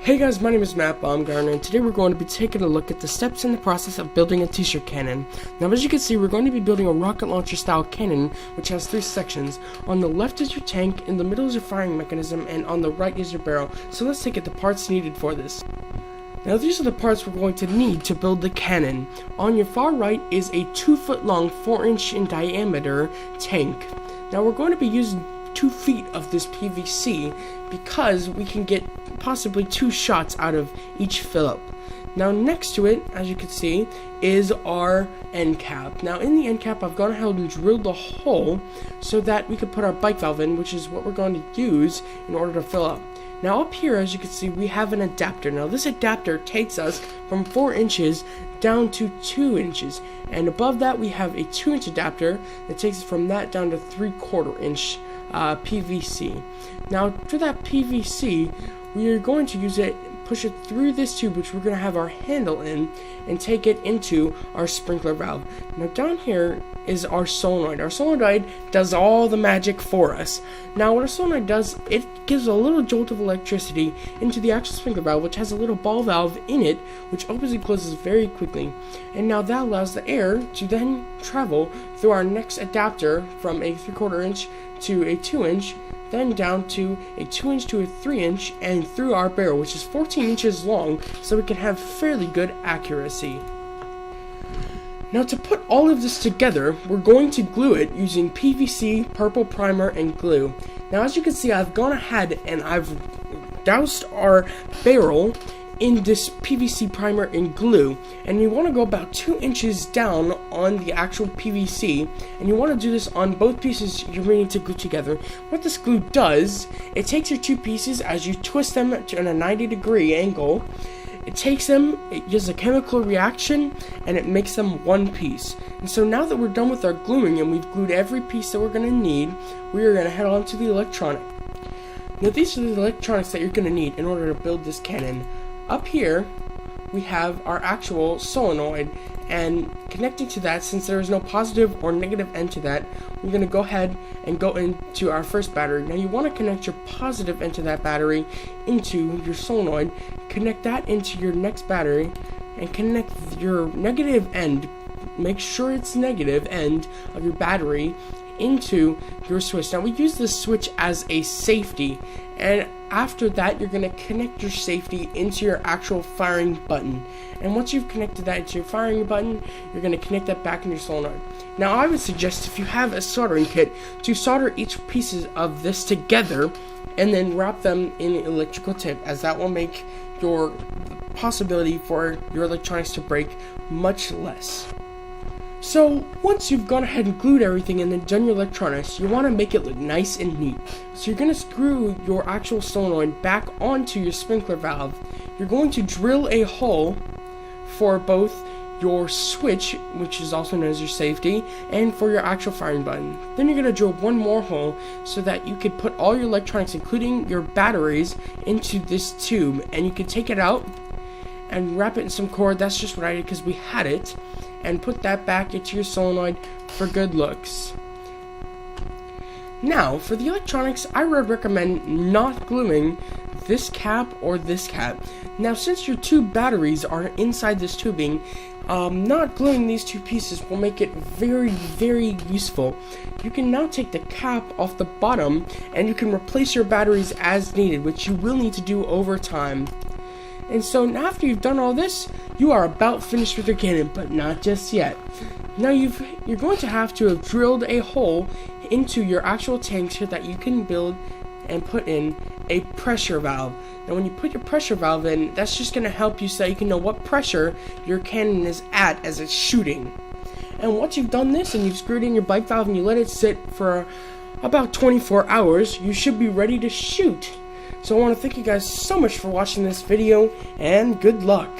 Hey guys, my name is Matt Baumgartner, and today we're going to be taking a look at the steps in the process of building a t-shirt cannon. Now, as you can see, we're going to be building a rocket launcher style cannon, which has three sections. On the left is your tank, in the middle is your firing mechanism, and on the right is your barrel. So let's take at the parts needed for this. Now, these are the parts we're going to need to build the cannon. On your far right is a 2-foot long, 4-inch in diameter tank. Now, we're going to be using 2 feet of this PVC because we can get possibly 2 shots out of each fill-up. Now next to it, as you can see, is our end cap. Now in the end cap, I've gone ahead and drilled a hole so that we could put our bike valve in, which is what we're going to use in order to fill up. Now up here, as you can see, we have an adapter. Now this adapter takes us from 4 inches down to 2 inches, and above that we have a 2-inch adapter that takes us from that down to 3/4 inch PVC. Now for that PVC, we are going to use it, push it through this tube, which we're going to have our handle in, and take it into our sprinkler valve. Now down here is our solenoid. Our solenoid does all the magic for us. Now what a solenoid does, it gives a little jolt of electricity into the actual sprinkler valve, which has a little ball valve in it, which opens and closes very quickly. And now that allows the air to then travel through our next adapter from a 3/4 inch to a 2-inch, then down to a 2-inch to a 3-inch, and through our barrel, which is 14 inches long, so we can have fairly good accuracy. Now to put all of this together, we're going to glue it using PVC, purple primer, and glue. Now as you can see, I've gone ahead and I've doused our barrel in this PVC primer and glue, and you want to go about 2 inches down on the actual PVC, and you want to do this on both pieces you're ready to glue together. What this glue does, it takes your 2 pieces, as you twist them in a 90-degree angle, it takes them, it uses a chemical reaction, and it makes them one piece. And so now that we're done with our gluing and we've glued every piece that we're going to need, we are going to head on to the electronic. Now these are the electronics that you're going to need in order to build this cannon. Up here, we have our actual solenoid, and connecting to that, since there is no positive or negative end to that, we're going to go ahead and go into our first battery. Now you want to connect your positive end to that battery into your solenoid, connect that into your next battery, and connect your negative end, make sure it's negative end of your battery, into your switch. Now we use this switch as a safety, and after that you're going to connect your safety into your actual firing button, and once you've connected that into your firing button, you're going to connect that back in your solenoid. Now I would suggest, if you have a soldering kit, to solder each pieces of this together and then wrap them in electrical tape, as that will make your possibility for your electronics to break much less. So once you've gone ahead and glued everything and then done your electronics, you want to make it look nice and neat. So you're going to screw your actual solenoid back onto your sprinkler valve. You're going to drill a hole for both your switch, which is also known as your safety, and for your actual firing button. Then you're going to drill one more hole so that you could put all your electronics, including your batteries, into this tube, and you can take it out and wrap it in some cord. That's just what I did because we had it, and put that back into your solenoid for good looks. Now for the electronics, I would recommend not gluing this cap or this cap. Now since your 2 batteries are inside this tubing, not gluing these 2 pieces will make it very, very useful. You can now take the cap off the bottom and you can replace your batteries as needed, which you will need to do over time. And so after you've done all this, you are about finished with your cannon, but not just yet. Now you're going to have to have drilled a hole into your actual tank so that you can build and put in a pressure valve. Now when you put your pressure valve in, that's just going to help you so that you can know what pressure your cannon is at as it's shooting. And once you've done this and you've screwed in your bike valve and you let it sit for about 24 hours, you should be ready to shoot. So I want to thank you guys so much for watching this video, and good luck.